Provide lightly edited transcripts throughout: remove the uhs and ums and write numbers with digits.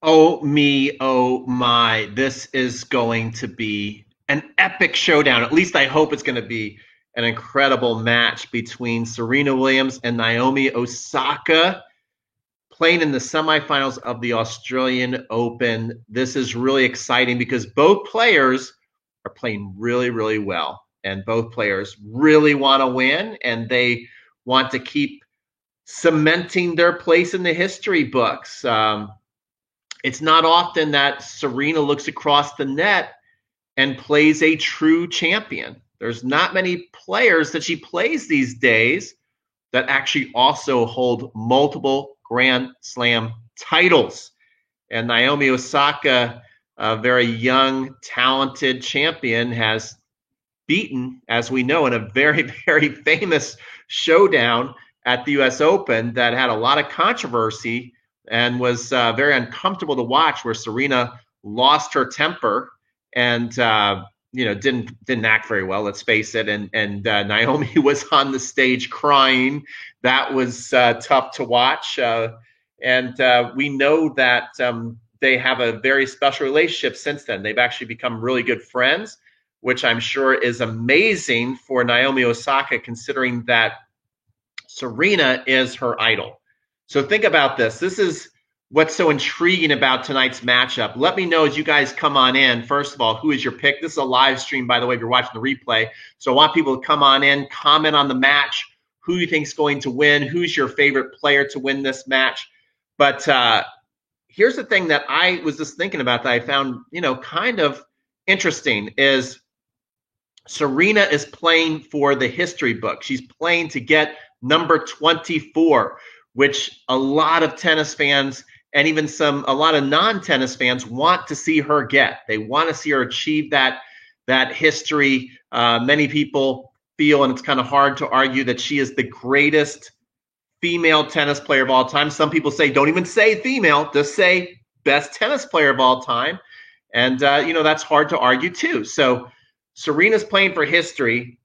Oh me, oh my. This is going to be an epic showdown. At least I hope it's going to be an incredible match between Serena Williams and Naomi Osaka playing in the semifinals of the Australian Open. This is really exciting because both players are playing really, really well. And both players really want to win and they want to keep cementing their place in the history books. It's not often that Serena looks across the net and plays a true champion. There's not many players that she plays these days that actually also hold multiple Grand Slam titles. And Naomi Osaka, a very young, talented champion, has beaten, as we know, in a very, very famous showdown at the US Open that had a lot of controversy and was very uncomfortable to watch, where Serena lost her temper and didn't act very well. Let's face it. And Naomi was on the stage crying. That was tough to watch. And we know that they have a very special relationship since then. They've actually become really good friends, which I'm sure is amazing for Naomi Osaka, considering that Serena is her idol. So think about this. This is what's so intriguing about tonight's matchup. Let me know as you guys come on in. First of all, who is your pick? This is a live stream, by the way, if you're watching the replay. So I want people to come on in, comment on the match, who you think is going to win, who's your favorite player to win this match. But here's the thing that I was just thinking about that I found, kind of interesting is Serena is playing for the history book. She's playing to get number 24, which a lot of tennis fans and even a lot of non-tennis fans want to see her get. They want to see her achieve that history. Many people feel, and it's kind of hard to argue, that she is the greatest female tennis player of all time. Some people say, don't even say female, just say best tennis player of all time. And, that's hard to argue too. So Serena's playing for history,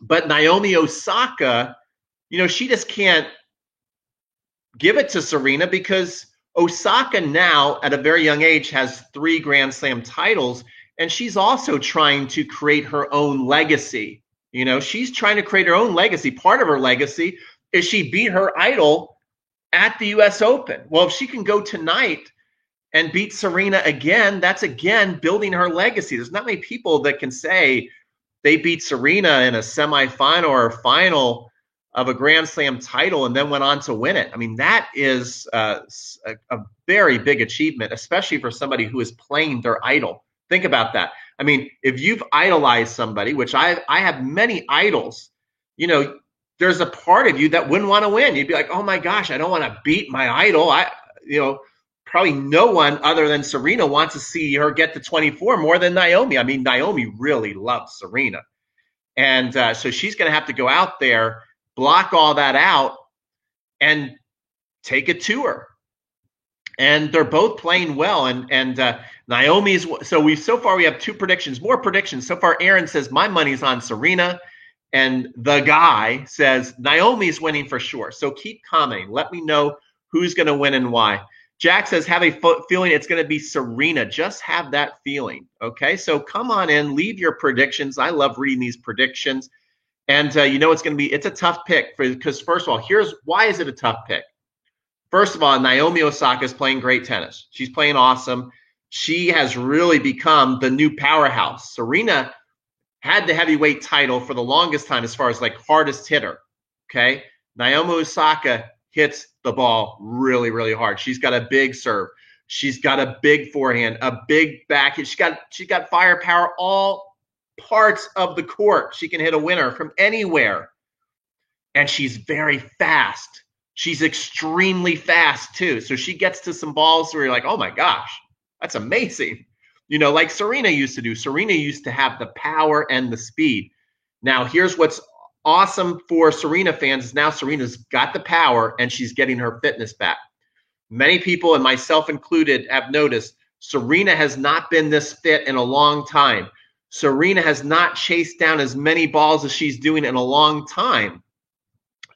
but Naomi Osaka, she just can't give it to Serena because Osaka now at a very young age has 3 Grand Slam titles, and she's also trying to create her own legacy. She's trying to create her own legacy. Part of her legacy is she beat her idol at the US Open. Well, if she can go tonight and beat Serena again, that's again building her legacy. There's not many people that can say they beat Serena in a semifinal or a final of a Grand Slam title and then went on to win it. I mean, that is a very big achievement, especially for somebody who is playing their idol. Think about that. I mean, if you've idolized somebody, which I have many idols, there's a part of you that wouldn't want to win. You'd be like, oh my gosh, I don't want to beat my idol. Probably no one other than Serena wants to see her get to 24 more than Naomi. I mean, Naomi really loves Serena. And so she's going to have to go out there, block all that out, and take it to her. And they're both playing well. And Naomi's, so far we have 2 predictions, more predictions. So far, Aaron says, my money's on Serena. And the guy says, Naomi's winning for sure. So keep commenting. Let me know who's going to win and why. Jack says, have a feeling it's going to be Serena. Just have that feeling. Okay, so come on in, leave your predictions. I love reading these predictions. And it's a tough pick because first of all, why is it a tough pick? First of all, Naomi Osaka is playing great tennis. She's playing awesome. She has really become the new powerhouse. Serena had the heavyweight title for the longest time as far as like hardest hitter. Okay, Naomi Osaka hits the ball really, really hard. She's got a big serve. She's got a big forehand, a big backhand. She's got firepower all parts of the court. She can hit a winner from anywhere. And she's very fast. She's extremely fast too. So she gets to some balls where you're like, oh my gosh, that's amazing. Like Serena used to do. Serena used to have the power and the speed. Now, here's what's awesome for Serena fans is now Serena's got the power and she's getting her fitness back. Many people, and myself included, have noticed Serena has not been this fit in a long time. Serena has not chased down as many balls as she's doing in a long time.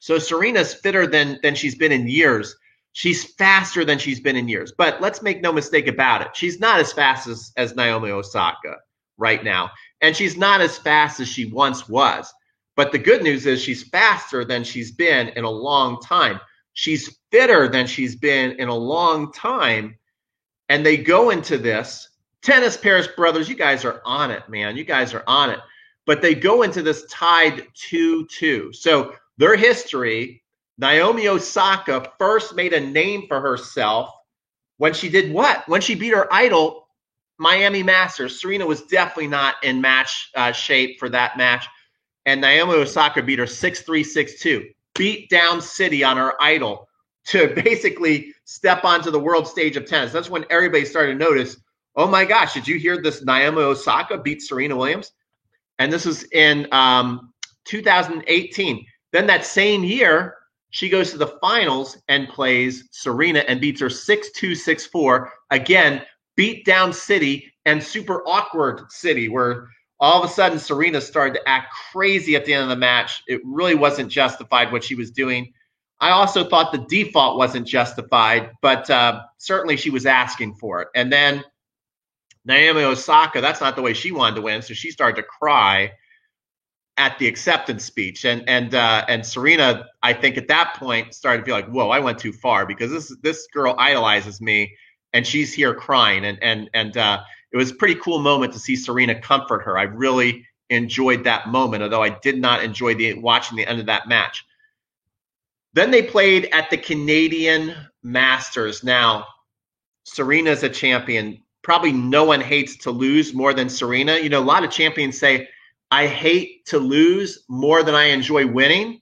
So Serena's fitter than she's been in years. She's faster than she's been in years. But let's make no mistake about it. She's not as fast as Naomi Osaka right now. And she's not as fast as she once was. But the good news is she's faster than she's been in a long time. She's fitter than she's been in a long time. And they go into this. Tennis Paris brothers, you guys are on it, man. You guys are on it. But they go into this tied 2-2. So their history, Naomi Osaka first made a name for herself when she did what? When she beat her idol, Miami Masters. Serena was definitely not in match shape for that match. And Naomi Osaka beat her 6-3, 6-2. Beat down City on her idol to basically step onto the world stage of tennis. That's when everybody started to notice, oh my gosh, did you hear this? Naomi Osaka beat Serena Williams? And this was in 2018. Then that same year, she goes to the finals and plays Serena and beats her 6-2, 6-4. Again, beat down City and super awkward City, where all of a sudden Serena started to act crazy at the end of the match. It really wasn't justified what she was doing. I also thought the default wasn't justified, but certainly she was asking for it. And then Naomi Osaka, that's not the way she wanted to win, so she started to cry at the acceptance speech. And Serena, I think at that point started to feel like, whoa, I went too far because this girl idolizes me and she's here crying. And it was a pretty cool moment to see Serena comfort her. I really enjoyed that moment, although I did not enjoy watching the end of that match. Then they played at the Canadian Masters. Now, Serena's a champion. Probably no one hates to lose more than Serena. You know, a lot of champions say, I hate to lose more than I enjoy winning.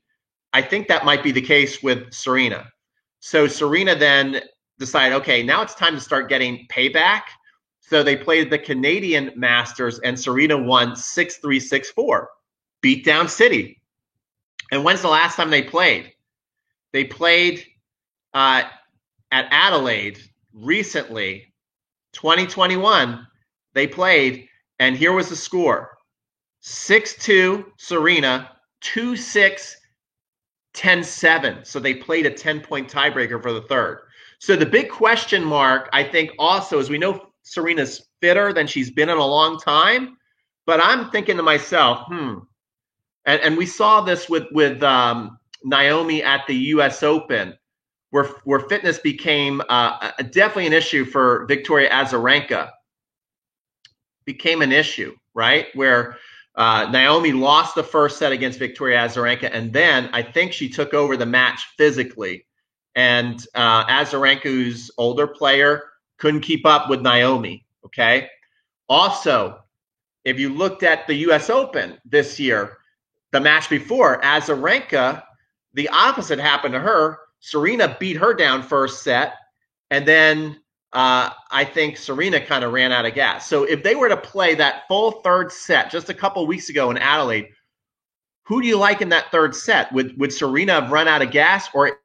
I think that might be the case with Serena. So Serena then decided, okay, now it's time to start getting payback. So they played the Canadian Masters and Serena won 6-3, 6-4. Beat down City. And when's the last time they played? They played at Adelaide recently. 2021, they played, and here was the score. 6-2 Serena, 2-6, 10-7. So they played a 10-point tiebreaker for the third. So the big question mark, I think also, is we know Serena's fitter than she's been in a long time, but I'm thinking to myself, and we saw this with Naomi at the U.S. Open, where fitness became definitely an issue for Victoria Azarenka. Became an issue, right? Where Naomi lost the first set against Victoria Azarenka, and then I think she took over the match physically. And Azarenka, who's older player, couldn't keep up with Naomi, okay? Also, if you looked at the U.S. Open this year, the match before, Azarenka, the opposite happened to her. Serena beat her down first set, and then I think Serena kind of ran out of gas. So if they were to play that full third set just a couple of weeks ago in Adelaide, who do you like in that third set? Would Serena have run out of gas or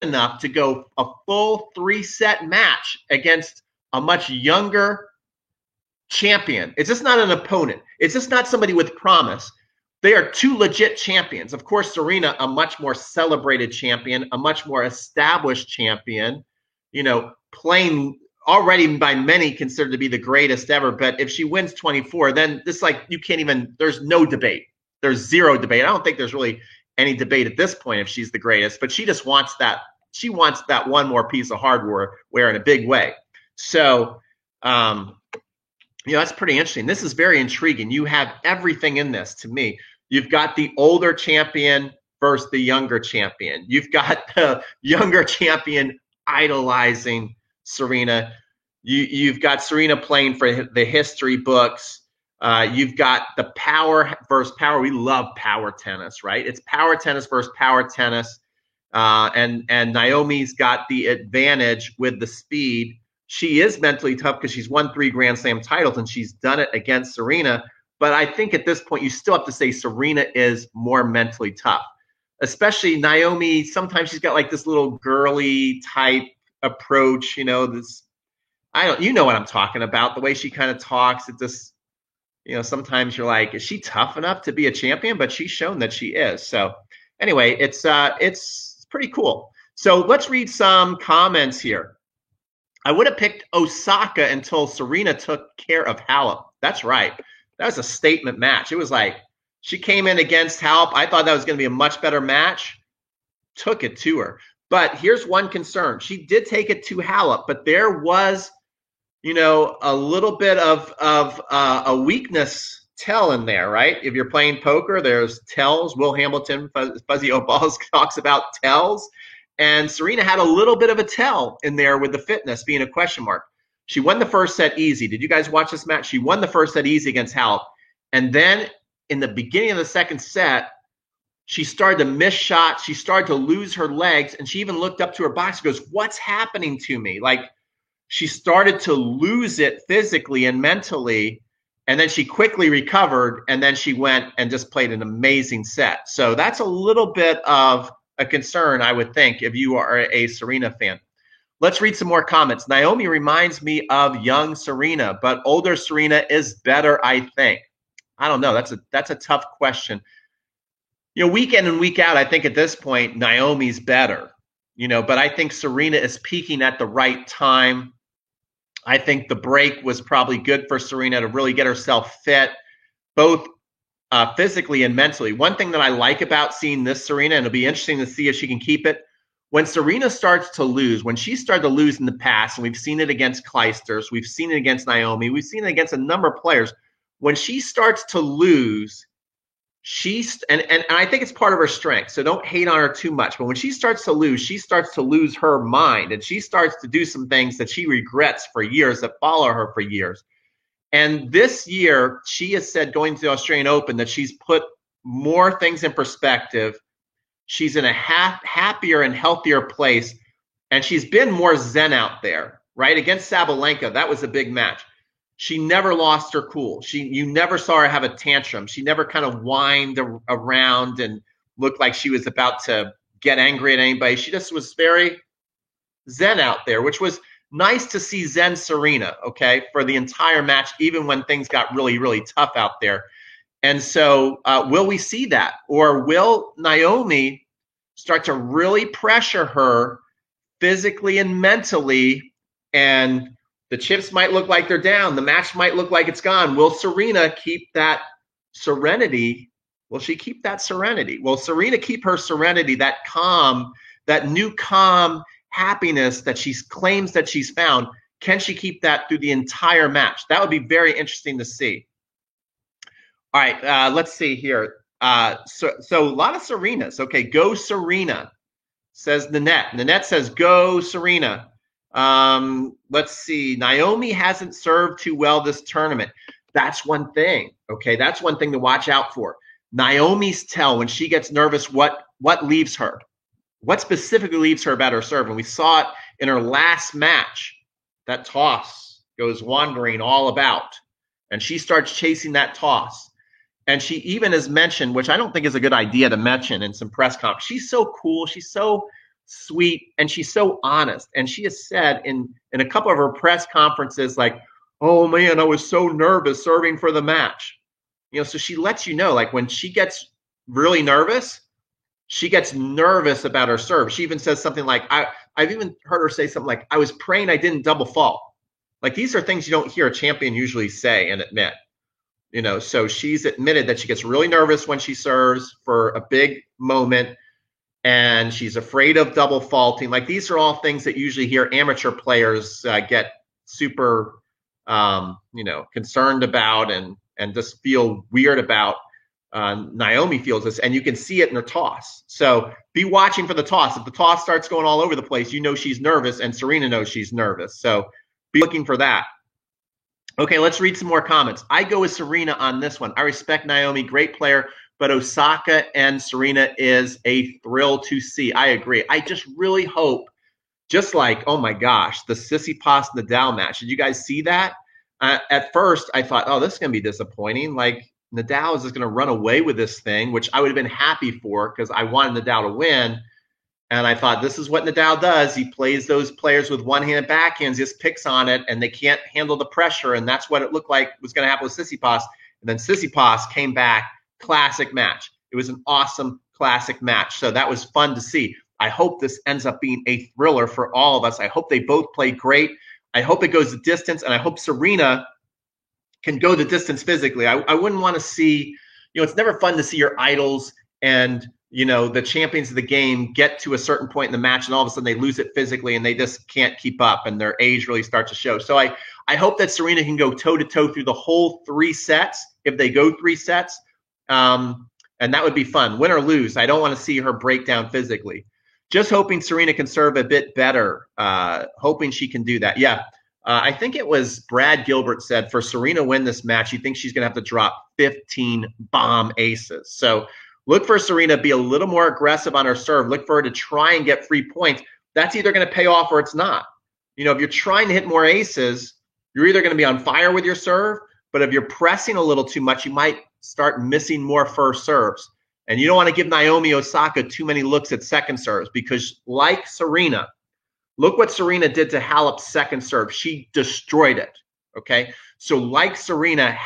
enough to go a full 3-set match against a much younger champion? It's just not an opponent. It's just not somebody with promise. They are two legit champions. Of course, Serena, a much more celebrated champion, a much more established champion, you know, playing already by many considered to be the greatest ever. But if she wins 24, then this, like, you can't even, there's no debate. There's zero debate. I don't think there's really any debate at this point if she's the greatest, but she just wants that. She wants that one more piece of hardware in a big way. So, you know, that's pretty interesting. This is very intriguing. You have everything in this to me. You've got the older champion versus the younger champion. You've got the younger champion idolizing Serena. You've got Serena playing for the history books. You've got the power versus power. We love power tennis, right? It's power tennis versus power tennis. And Naomi's got the advantage with the speed. She is mentally tough because she's won 3 Grand Slam titles and she's done it against Serena. But I think at this point, you still have to say Serena is more mentally tough, especially Naomi. Sometimes she's got like this little girly type approach, you know, you know what I'm talking about, the way she kind of talks. It just, you know, sometimes you're like, is she tough enough to be a champion? But she's shown that she is. So anyway, it's pretty cool. So let's read some comments here. I would have picked Osaka until Serena took care of Halep. That's right. That was a statement match. It was like she came in against Halep. I thought that was going to be a much better match. Took it to her. But here's one concern. She did take it to Halep, but there was, a little bit of a weakness tell in there, right? If you're playing poker, there's tells. Will Hamilton, Fuzzy O'Balls talks about tells. And Serena had a little bit of a tell in there with the fitness being a question mark. She won the first set easy. Did you guys watch this match? She won the first set easy against Halep. And then in the beginning of the second set, she started to miss shots. She started to lose her legs. And she even looked up to her box and goes, what's happening to me? Like, she started to lose it physically and mentally. And then she quickly recovered. And then she went and just played an amazing set. So that's a little bit of a concern, I would think, if you are a Serena fan. Let's read some more comments. Naomi reminds me of young Serena, but older Serena is better, I think. I don't know. That's a tough question. Week in and week out, I think at this point, Naomi's better, but I think Serena is peaking at the right time. I think the break was probably good for Serena to really get herself fit, both physically and mentally. One thing that I like about seeing this Serena, and it'll be interesting to see if she can keep it, when Serena starts to lose, when she started to lose in the past, and we've seen it against Clijsters, we've seen it against Naomi, we've seen it against a number of players, when she starts to lose, and I think it's part of her strength, so don't hate on her too much. But when she starts to lose her mind, and she starts to do some things that she regrets for years, that follow her for years. And this year, she has said going to the Australian Open that she's put more things in perspective. She's in a happier and healthier place, and she's been more zen out there, right? Against Sabalenka, that was a big match. She never lost her cool. You never saw her have a tantrum. She never kind of whined around and looked like she was about to get angry at anybody. She just was very zen out there, which was nice to see zen Serena, okay, for the entire match, even when things got really, really tough out there. And so will we see that? Or will Naomi start to really pressure her physically and mentally, and the chips might look like they're down. The match might look like it's gone. Will Serena keep that serenity? Will she keep that serenity? Will Serena keep her serenity, that calm, that new calm happiness that she claims that she's found? Can she keep that through the entire match? That would be very interesting to see. All right, let's see here. So a lot of Serenas. Okay, go Serena, says Nanette. Nanette says, go Serena. Let's see. Naomi hasn't served too well this tournament. That's one thing. Okay, that's one thing to watch out for. Naomi's tell when she gets nervous, what leaves her? What specifically leaves her about her serve? And we saw it in her last match. That toss goes wandering all about, and she starts chasing that toss. And she even has mentioned, which I don't think is a good idea to mention in some press conference, she's so cool, she's so sweet, and she's so honest. And she has said in a couple of her press conferences, like, oh man, I was so nervous serving for the match. So she lets you know, like, when she gets really nervous, she gets nervous about her serve. She even says something like, I've even heard her say something like, I was praying I didn't double fault. Like, these are things you don't hear a champion usually say and admit. So she's admitted that she gets really nervous when she serves for a big moment, and she's afraid of double faulting. Like, these are all things that usually hear amateur players get super, concerned about and just feel weird about. Naomi feels this, and you can see it in her toss. So be watching for the toss. If the toss starts going all over the place, she's nervous, and Serena knows she's nervous. So be looking for that. Okay, let's read some more comments. I go with Serena on this one. I respect Naomi, great player, but Osaka and Serena is a thrill to see. I agree. I just really hope, just like, oh my gosh, the Tsitsipas Nadal match. Did you guys see that? At first, I thought, oh, this is going to be disappointing. Like, Nadal is just going to run away with this thing, which I would have been happy for because I wanted Nadal to win. And I thought, this is what Nadal does. He plays those players with one-handed backhands, just picks on it, and they can't handle the pressure. And that's what it looked like was going to happen with Tsitsipas. And then Tsitsipas came back, classic match. It was an awesome classic match. So that was fun to see. I hope this ends up being a thriller for all of us. I hope they both play great. I hope it goes the distance, and I hope Serena can go the distance physically. I wouldn't want to see, it's never fun to see your idols and, the champions of the game get to a certain point in the match and all of a sudden they lose it physically and they just can't keep up and their age really starts to show. So I hope that Serena can go toe-to-toe through the whole 3 sets if they go 3 sets. And that would be fun. Win or lose, I don't want to see her break down physically. Just hoping Serena can serve a bit better, hoping she can do that. Yeah. I think it was Brad Gilbert said for Serena to win this match, he thinks she's going to have to drop 15 bomb aces. So look for Serena to be a little more aggressive on her serve. Look for her to try and get free points. That's either going to pay off or it's not. If you're trying to hit more aces, you're either going to be on fire with your serve, but if you're pressing a little too much, you might start missing more first serves. And you don't want to give Naomi Osaka too many looks at second serves because like Serena, look what Serena did to Halep's second serve. She destroyed it, okay? So like Serena,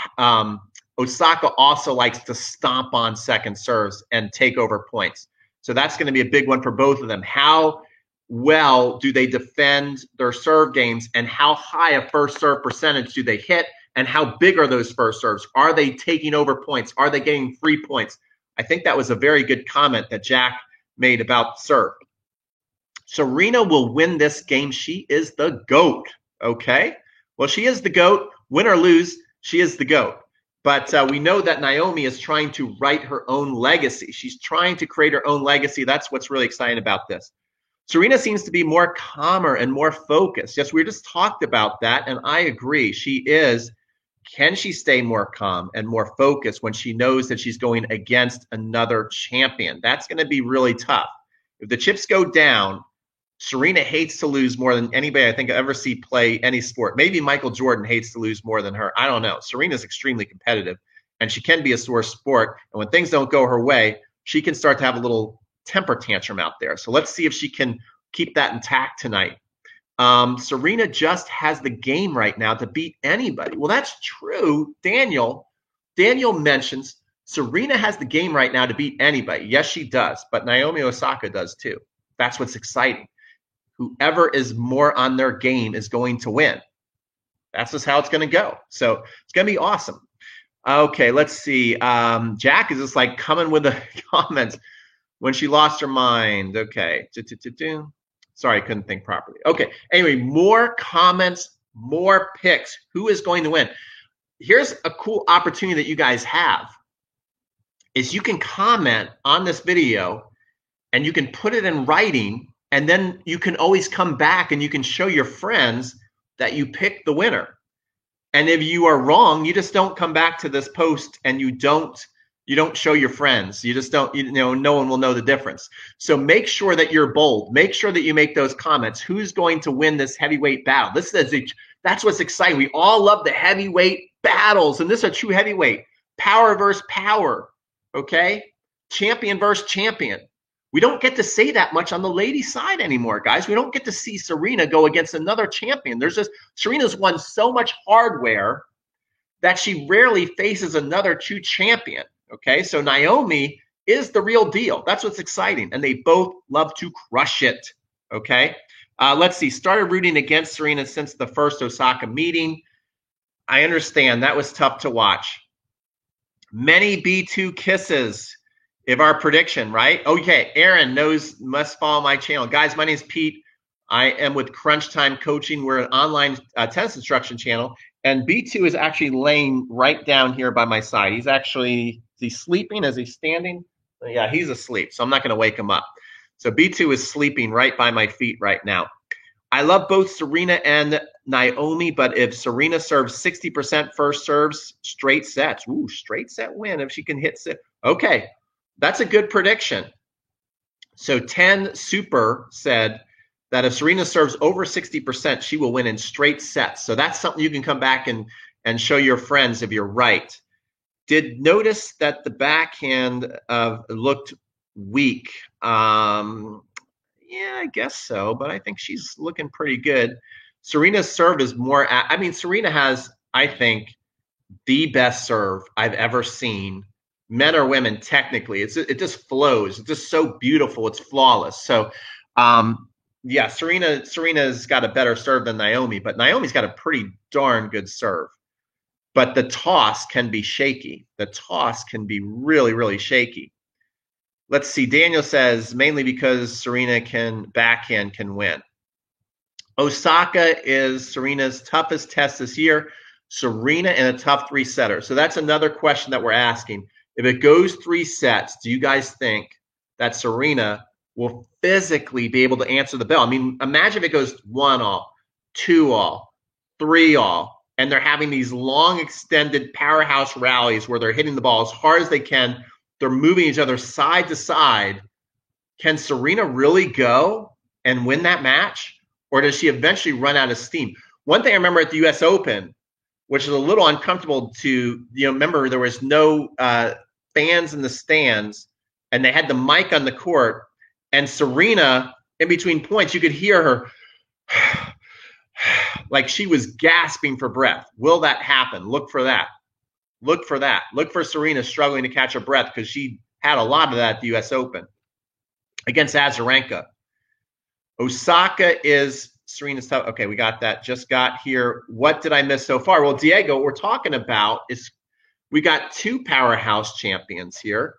Osaka also likes to stomp on second serves and take over points. So that's going to be a big one for both of them. How well do they defend their serve games and how high a first serve percentage do they hit and how big are those first serves? Are they taking over points? Are they getting free points? I think that was a very good comment that Jack made about serve. Serena will win this game. She is the GOAT, okay? Well, she is the GOAT. Win or lose, she is the GOAT. But we know that Naomi is trying to write her own legacy. She's trying to create her own legacy. That's what's really exciting about this. Serena seems to be more calmer and more focused. Yes, we just talked about that, and I agree. She is. Can she stay more calm and more focused when she knows that she's going against another champion? That's going to be really tough. If the chips go down, Serena hates to lose more than anybody I think I ever see play any sport. Maybe Michael Jordan hates to lose more than her. I don't know. Serena's extremely competitive, and she can be a sore sport. And when things don't go her way, she can start to have a little temper tantrum out there. So let's see if she can keep that intact tonight. Serena just has the game right now to beat anybody. Well, that's true. Daniel mentions Serena has the game right now to beat anybody. Yes, she does, but Naomi Osaka does too. That's what's exciting. Whoever is more on their game is going to win. That's just how it's going to go. So it's going to be awesome. Okay, let's see. Jack is just like coming with the comments when she lost her mind. Okay. Sorry, I couldn't think properly. Okay. Anyway, more comments, more picks. Who is going to win? Here's a cool opportunity that you guys have is you can comment on this video and you can put it in writing, and then you can always come back and you can show your friends that you picked the winner. And if you are wrong, you just don't come back to this post and you don't show your friends. You just don't, no one will know the difference. So make sure that you're bold. Make sure that you make those comments. Who's going to win this heavyweight battle? That's what's exciting. We all love the heavyweight battles, and this is a true heavyweight. Power versus power, okay? Champion versus champion. We don't get to say that much on the ladies' side anymore, guys. We don't get to see Serena go against another champion. Serena's won so much hardware that she rarely faces another true champion. Okay, so Naomi is the real deal. That's what's exciting, and they both love to crush it. Okay, let's see. Started rooting against Serena since the first Osaka meeting. I understand that was tough to watch. Many B2 kisses. If our prediction, right? Okay, Aaron must follow my channel. Guys, my name is Pete. I am with Crunch Time Coaching. We're an online tennis instruction channel. And B2 is actually laying right down here by my side. Is he sleeping? Is he standing? Yeah, he's asleep, so I'm not going to wake him up. So B2 is sleeping right by my feet right now. I love both Serena and Naomi, but if Serena serves 60% first serves, straight sets. Ooh, straight set win if she can hit set. Okay. That's a good prediction. So 10 Super said that if Serena serves over 60%, she will win in straight sets. So that's something you can come back and show your friends if you're right. Did notice that the backhand looked weak. Yeah, I guess so, but I think she's looking pretty good. Serena's serve is more, Serena has, I think, the best serve I've ever seen. men or women, technically. It just flows. It's just so beautiful. It's flawless. So, yeah, Serena's got a better serve than Naomi, but Naomi's got a pretty darn good serve. But the toss can be shaky. The toss can be really, really shaky. Let's see. Daniel says mainly because Serena can backhand can win. Osaka is Serena's toughest test this year. Serena in a tough 3-setter. So that's another question that we're asking. If it goes 3 sets, do you guys think that Serena will physically be able to answer the bell? I mean, imagine if it goes 1-all, 2-all, 3-all, and they're having these long extended powerhouse rallies where they're hitting the ball as hard as they can. They're moving each other side to side. Can Serena really go and win that match? Or does she eventually run out of steam? One thing I remember at the US Open, which is a little uncomfortable to, remember there was no fans in the stands and they had the mic on the court, and Serena, in between points, you could hear her like she was gasping for breath. Will that happen? Look for that. Look for that. Look for Serena struggling to catch her breath, because she had a lot of that at the US Open against Azarenka. Osaka is Serena's tough. Okay, we got that. Just got here. What did I miss so far? Well, Diego, what we're talking about is we got 2 powerhouse champions here.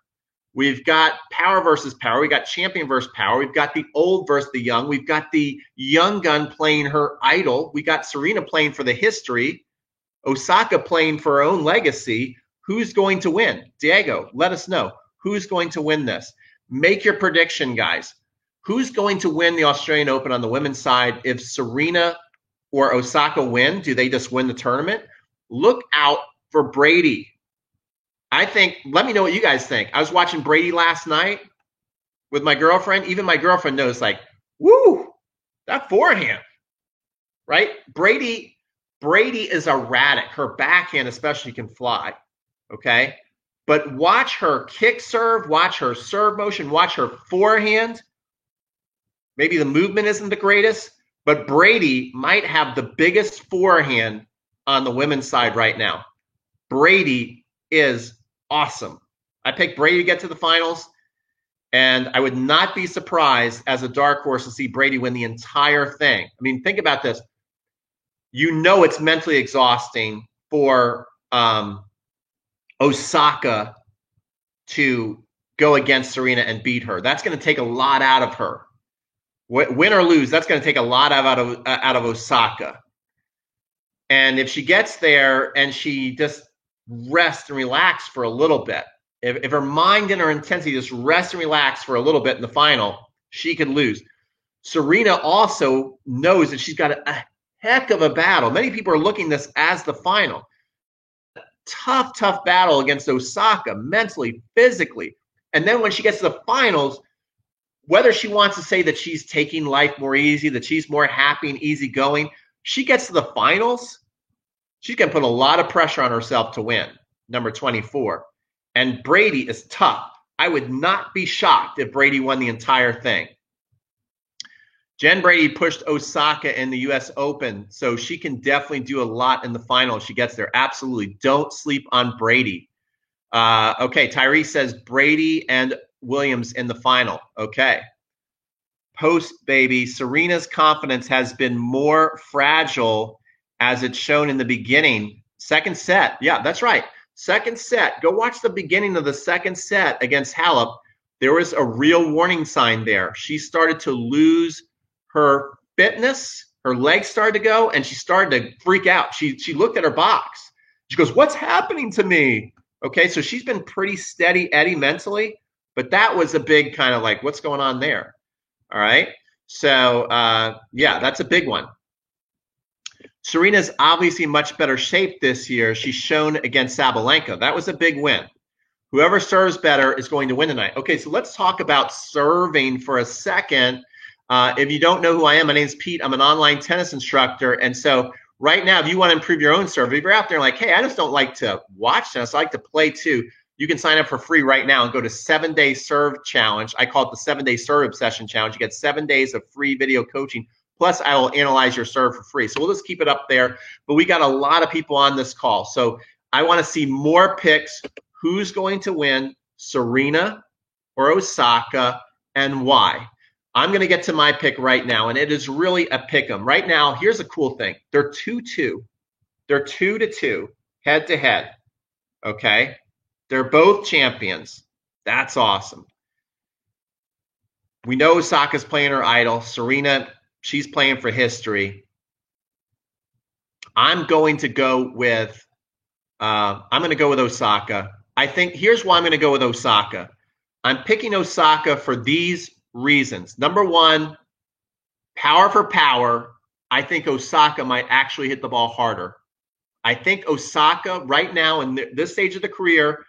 We've got power versus power. We got champion versus power. We've got the old versus the young. We've got the young gun playing her idol. We got Serena playing for the history. Osaka playing for her own legacy. Who's going to win? Diego, let us know. Who's going to win this? Make your prediction, guys. Who's going to win the Australian Open on the women's side? If Serena or Osaka win, do they just win the tournament? Look out for Brady. Let me know what you guys think. I was watching Brady last night with my girlfriend. Even my girlfriend knows, like, woo, that forehand, right? Brady is erratic. Her backhand especially can fly, okay? But watch her kick serve, watch her serve motion, watch her forehand. Maybe the movement isn't the greatest, but Brady might have the biggest forehand on the women's side right now. Brady is awesome. I picked Brady to get to the finals, and I would not be surprised as a dark horse to see Brady win the entire thing. I mean, think about this. It's mentally exhausting for Osaka to go against Serena and beat her. That's going to take a lot out of her. Win or lose, that's going to take a lot out of Osaka. And if she gets there and she just rests and relax for a little bit, if her mind and her intensity just rest and relax for a little bit in the final, she could lose. Serena also knows that she's got a heck of a battle. Many people are looking at this as the final. Tough battle against Osaka, mentally, physically. And then when she gets to the finals, whether she wants to say that she's taking life more easy, that she's more happy and easygoing, she gets to the finals, she's going to put a lot of pressure on herself to win, number 24. And Brady is tough. I would not be shocked if Brady won the entire thing. Jen Brady pushed Osaka in the US Open, so she can definitely do a lot in the final if she gets there. Absolutely. Don't sleep on Brady. Okay, Tyree says Brady and Williams in the final. Okay. Post, baby. Serena's confidence has been more fragile as it's shown in the beginning. Second set. Yeah, that's right. Second set. Go watch the beginning of the second set against Halep. There was a real warning sign there. She started to lose her fitness. Her legs started to go, and she started to freak out. She looked at her box. She goes, "What's happening to me?" Okay, so she's been pretty steady Eddie mentally, but that was a big kind of like, what's going on there? All right, so yeah, that's a big one. Serena's obviously in much better shape this year. She's shown against Sabalenka. That was a big win. Whoever serves better is going to win tonight. Okay, so let's talk about serving for a second. If you don't know who I am, my name is Pete. I'm an online tennis instructor. And so right now, if you want to improve your own serve, if you're out there like, hey, I just don't like to watch tennis, I like to play too, you can sign up for free right now and go to 7-Day Serve Challenge. I call it the 7-Day Serve Obsession Challenge. You get 7 days of free video coaching. Plus, I will analyze your serve for free. So we'll just keep it up there. But we got a lot of people on this call. So I want to see more picks. who's going to win, Serena or Osaka, and why. I'm going to get to my pick right now, and it is really a pick 'em. Right now, here's a cool thing. They're 2-2. They're 2-2, head-to-head, okay? They're both champions. That's awesome. We know Osaka's playing her idol. Serena, she's playing for history. I'm going to go with Osaka. I think here's why I'm going to go with Osaka. I'm picking Osaka for these reasons. Number one, power for power. I think Osaka might actually hit the ball harder. I think Osaka right now in this stage of the career,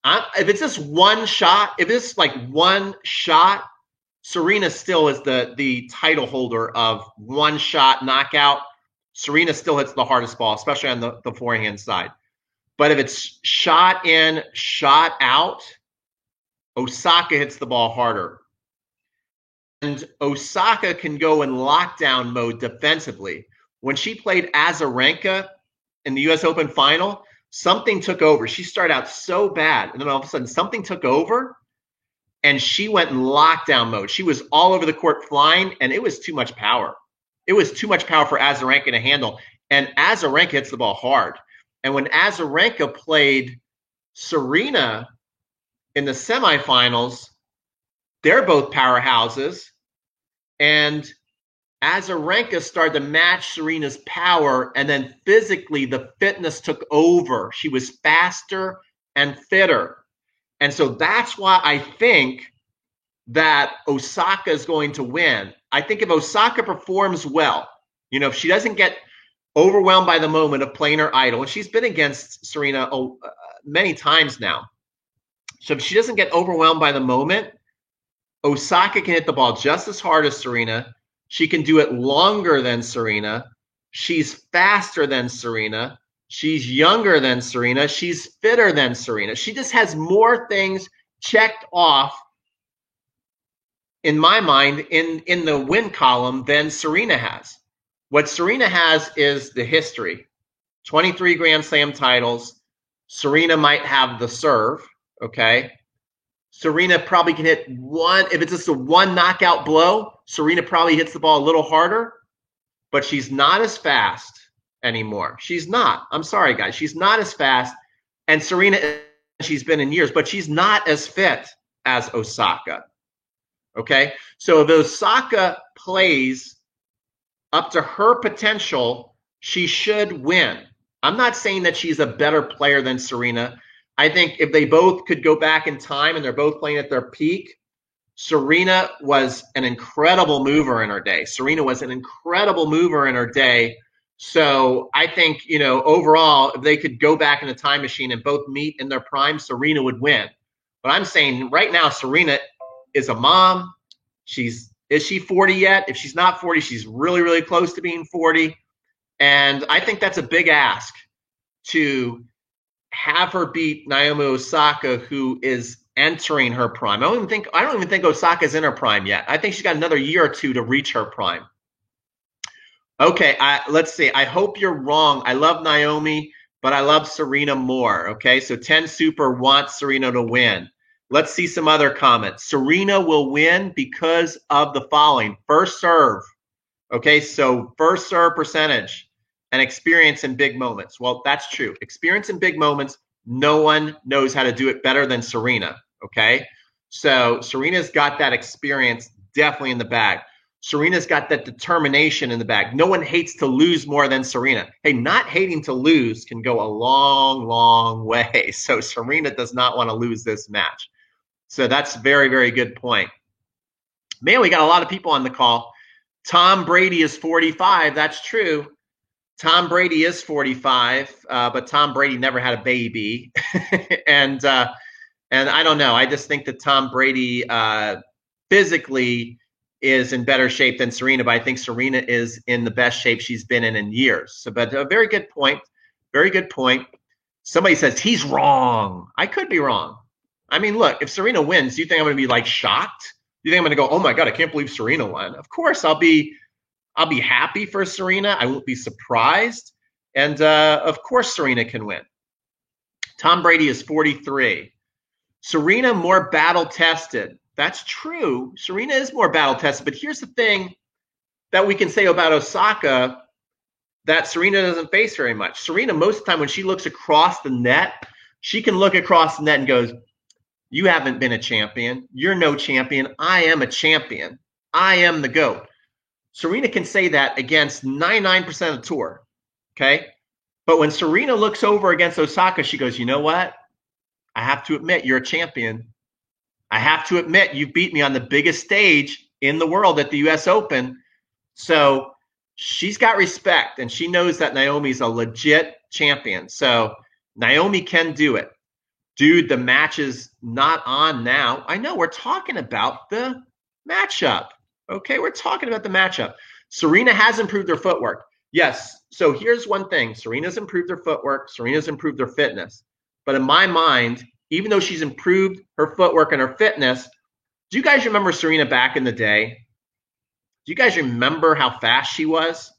if it's just one shot, if it's like one shot, Serena still is the title holder of one shot knockout. Serena still hits the hardest ball, especially on the forehand side. But if it's shot in, shot out, Osaka hits the ball harder. And Osaka can go in lockdown mode defensively. When she played Azarenka in the US Open final, something took over. She started out so bad, and then all of a sudden something took over, and she went in lockdown mode. She was all over the court flying, and it was too much power. It was too much power for Azarenka to handle, and Azarenka hits the ball hard. And when Azarenka played Serena in the semifinals, they're both powerhouses, and Azarenka started to match Serena's power, and then physically the fitness took over. She was faster and fitter. And so that's why I think that Osaka is going to win. I think if Osaka performs well, if she doesn't get overwhelmed by the moment of playing her idol, and she's been against Serena many times now. So if she doesn't get overwhelmed by the moment, Osaka can hit the ball just as hard as Serena. She can do it longer than Serena. She's faster than Serena. She's younger than Serena. She's fitter than Serena. She just has more things checked off, in my mind, in the win column than Serena has. What Serena has is the history. 23 Grand Slam titles. Serena might have the serve, okay? Serena probably can hit one, if it's just a one knockout blow, Serena probably hits the ball a little harder, but she's not as fast anymore. She's not. I'm sorry, guys. She's not as fast. And Serena, she's been in years, but she's not as fit as Osaka. Okay? So if Osaka plays up to her potential, she should win. I'm not saying that she's a better player than Serena. I think if they both could go back in time and they're both playing at their peak, Serena was an incredible mover in her day. Serena was an incredible mover in her day. So I think, overall, if they could go back in the time machine and both meet in their prime, Serena would win. But I'm saying right now, Serena is a mom. Is she 40 yet? If she's not 40, she's really, really close to being 40. And I think that's a big ask to have her beat Naomi Osaka, who is entering her prime. I don't even think Osaka's in her prime yet. I think she's got another year or two to reach her prime. Okay, let's see. I hope you're wrong. I love Naomi, but I love Serena more. Okay, so 10 Super wants Serena to win. Let's see some other comments. Serena will win because of the following. First serve. Okay, so first serve percentage and experience in big moments. Well, that's true. Experience in big moments, no one knows how to do it better than Serena, okay? So Serena's got that experience definitely in the bag. Serena's got that determination in the bag. No one hates to lose more than Serena. Hey, not hating to lose can go a long, long way. So Serena does not want to lose this match. So that's a very, very good point. Man, we got a lot of people on the call. Tom Brady is 45. That's true. Tom Brady is 45, but Tom Brady never had a baby. and I don't know. I just think that Tom Brady physically is in better shape than Serena, but I think Serena is in the best shape she's been in years. So, but a very good point. Very good point. Somebody says he's wrong. I could be wrong. I mean, look, if Serena wins, do you think I'm going to be like shocked? Do you think I'm going to go, oh my God, I can't believe Serena won? Of course, I'll be happy for Serena. I won't be surprised. And of course, Serena can win. Tom Brady is 43. Serena more battle tested. That's true. Serena is more battle tested. But here's the thing that we can say about Osaka that Serena doesn't face very much. Serena, most of the time when she looks across the net, she can look across the net and goes, you haven't been a champion. You're no champion. I am a champion. I am the GOAT. Serena can say that against 99% of the tour, okay? But when Serena looks over against Osaka, she goes, you know what? I have to admit you're a champion. I have to admit you've beat me on the biggest stage in the world at the US Open. So she's got respect, and she knows that Naomi's a legit champion. So Naomi can do it. Dude, the match is not on now. I know, we're talking about the matchup. Okay, we're talking about the matchup. Serena has improved her footwork. Yes, so here's one thing. Serena's improved her footwork. Serena's improved her fitness. But in my mind, even though she's improved her footwork and her fitness, do you guys remember Serena back in the day? Do you guys remember how fast she was?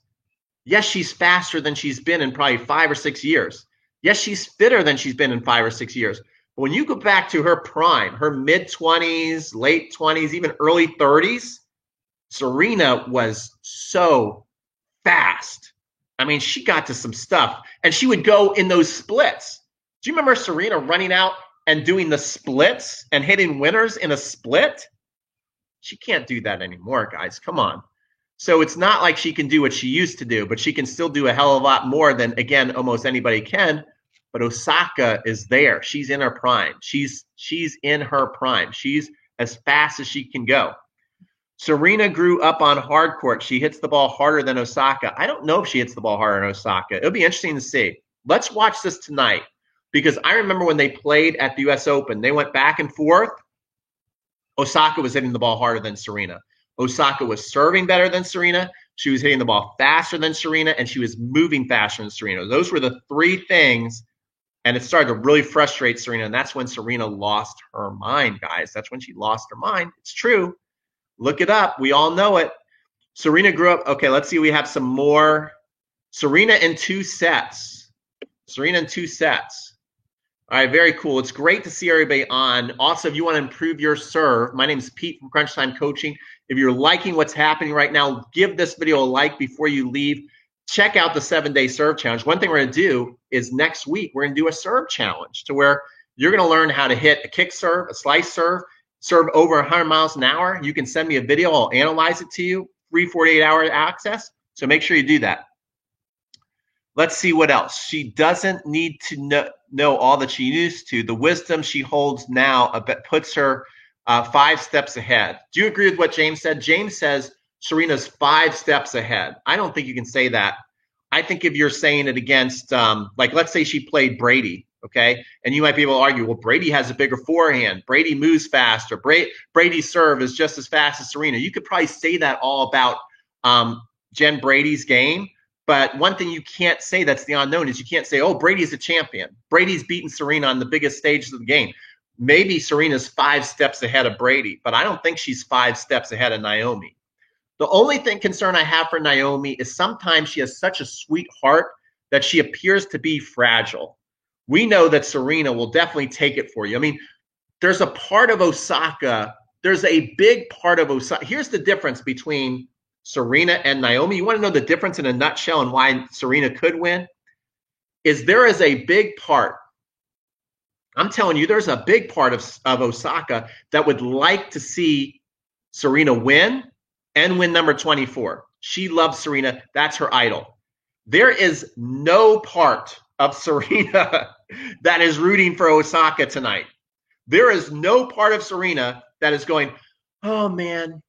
Yes, she's faster than she's been in probably 5 or 6 years. Yes, she's fitter than she's been in 5 or 6 years. But when you go back to her prime, her mid-20s, late 20s, even early 30s, Serena was so fast. I mean, she got to some stuff, and she would go in those splits. Do you remember Serena running out and doing the splits and hitting winners in a split? She can't do that anymore, guys. Come on. So it's not like she can do what she used to do, but she can still do a hell of a lot more than, again, almost anybody can. But Osaka is there. She's in her prime. She's in her prime. She's as fast as she can go. Serena grew up on hard court. She hits the ball harder than Osaka. I don't know if she hits the ball harder than Osaka. It'll be interesting to see. Let's watch this tonight, because I remember when they played at the US Open, they went back and forth. Osaka was hitting the ball harder than Serena. Osaka was serving better than Serena. She was hitting the ball faster than Serena, and she was moving faster than Serena. Those were the three things, and it started to really frustrate Serena, and that's when Serena lost her mind, guys. That's when she lost her mind. It's true. Look it up. We all know it. Serena grew up. Okay, let's see. We have some more. Serena in 2 sets. Serena in 2 sets. All right, very cool. It's great to see everybody on. Also, if you want to improve your serve, my name is Pete from Crunch Time Coaching. If you're liking what's happening right now, give this video a like before you leave. Check out the 7-day serve challenge. One thing we're going to do is next week, we're going to do a serve challenge to where you're going to learn how to hit a kick serve, a slice serve over 100 miles an hour. You can send me a video. I'll analyze it to you. Free 48-hour access. So make sure you do that. Let's see what else. She doesn't need to know all that she used to. The wisdom she holds now puts her 5 steps ahead. Do you agree with what James said? James says Serena's 5 steps ahead. I don't think you can say that. I think if you're saying it against, like, let's say she played Brady, okay? And you might be able to argue, well, Brady has a bigger forehand. Brady moves faster. Brady's serve is just as fast as Serena. You could probably say that all about Jen Brady's game. But one thing you can't say that's the unknown is you can't say, oh, Brady's a champion. Brady's beaten Serena on the biggest stages of the game. Maybe Serena's 5 steps ahead of Brady, but I don't think she's 5 steps ahead of Naomi. The only concern I have for Naomi is sometimes she has such a sweet heart that she appears to be fragile. We know that Serena will definitely take it for you. I mean, there's a part of Osaka. There's a big part of Osaka. Here's the difference between Serena and Naomi. You want to know the difference in a nutshell and why Serena could win? There is a big part. I'm telling you, there's a big part of Osaka that would like to see Serena win and win number 24. She loves Serena. That's her idol. There is no part of Serena that is rooting for Osaka tonight. There is no part of Serena that is going, oh, man,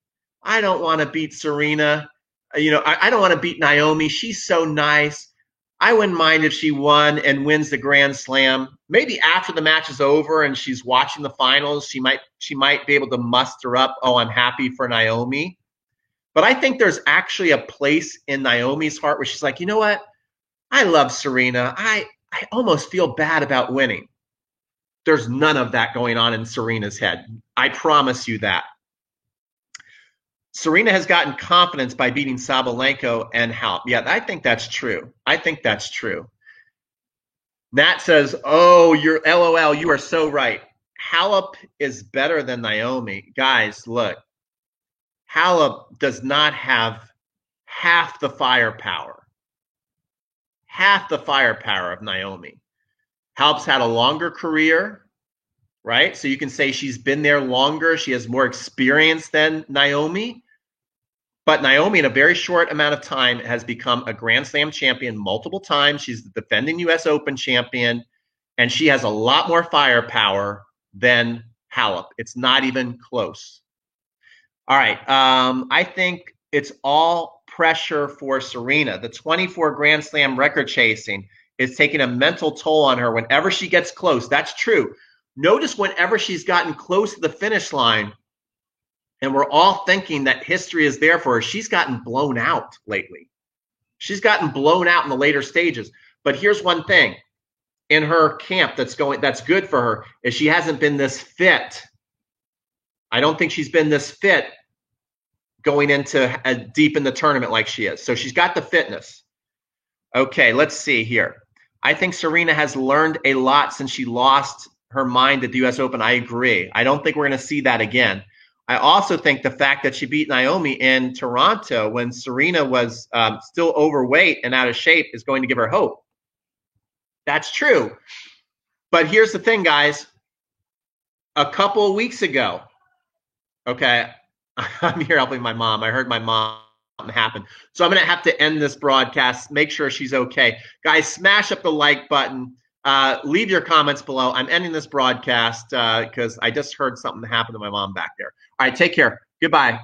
I don't want to beat Serena. I don't want to beat Naomi. She's so nice. I wouldn't mind if she won and wins the Grand Slam. Maybe after the match is over and she's watching the finals, she might be able to muster up, oh, I'm happy for Naomi. But I think there's actually a place in Naomi's heart where she's like, you know what? I love Serena. I almost feel bad about winning. There's none of that going on in Serena's head. I promise you that. Serena has gotten confidence by beating Sabalenka and Halep. Yeah, I think that's true. I think that's true. Nat says, oh, you're LOL. You are so right. Halep is better than Naomi. Guys, look. Halep does not have half the firepower. Half the firepower of Naomi. Halep's had a longer career, right? So you can say she's been there longer. She has more experience than Naomi. But Naomi, in a very short amount of time, has become a Grand Slam champion multiple times. She's the defending U.S. Open champion, and she has a lot more firepower than Halep. It's not even close. All right. I think it's all pressure for Serena. The 24 Grand Slam record chasing is taking a mental toll on her whenever she gets close. That's true. Notice whenever she's gotten close to the finish line, and we're all thinking that history is there for her, she's gotten blown out lately. She's gotten blown out in the later stages. But here's one thing in her camp that's good for her is she hasn't been this fit. I don't think she's been this fit going into deep in the tournament like she is. So she's got the fitness. Okay, let's see here. I think Serena has learned a lot since she lost her mind at the U.S. Open. I agree. I don't think we're going to see that again. I also think the fact that she beat Naomi in Toronto when Serena was still overweight and out of shape is going to give her hope. That's true. But here's the thing, guys. A couple of weeks ago, okay, I'm here helping my mom. I heard my mom happen. So I'm going to have to end this broadcast. Make sure she's okay. Guys, smash up the like button. Leave your comments below. I'm ending this broadcast because I just heard something happen to my mom back there. All right, take care. Goodbye.